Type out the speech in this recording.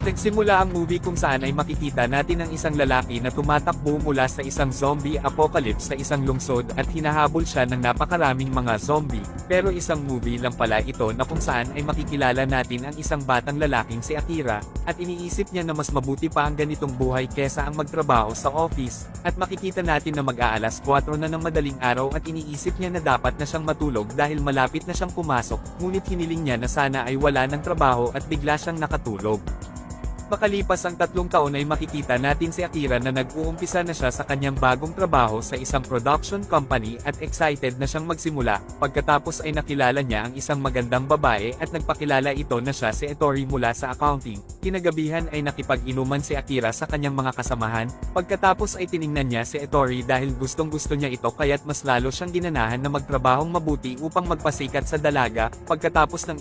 Nagsimula ang movie kung saan ay makikita natin ang isang lalaki na tumatakbo mula sa isang zombie apocalypse sa isang lungsod at hinahabol siya ng napakaraming mga zombie. Pero isang movie lang pala ito na kung saan ay makikilala natin ang isang batang lalaking si Akira, at iniisip niya na mas mabuti pa ang ganitong buhay kesa ang magtrabaho sa office, at makikita natin na mag-aalas 4 na ng madaling araw at iniisip niya na dapat na siyang matulog dahil malapit na siyang pumasok, ngunit hiniling niya na sana ay wala ng trabaho at bigla siyang nakatulog. Makalipas ang 3 taon ay makikita natin si Akira na nag-uumpisa na siya sa kanyang bagong trabaho sa isang production company at excited na siyang magsimula, pagkatapos ay nakilala niya ang isang magandang babae at nagpakilala ito na siya si Ettore mula sa accounting. Kinagabihan ay nakipag-inuman si Akira sa kanyang mga kasamahan, pagkatapos ay tiningnan niya si Ettore dahil gustong-gusto niya ito kaya't mas lalo siyang ginanahan na magtrabahong mabuti upang magpasikat sa dalaga. Pagkatapos ng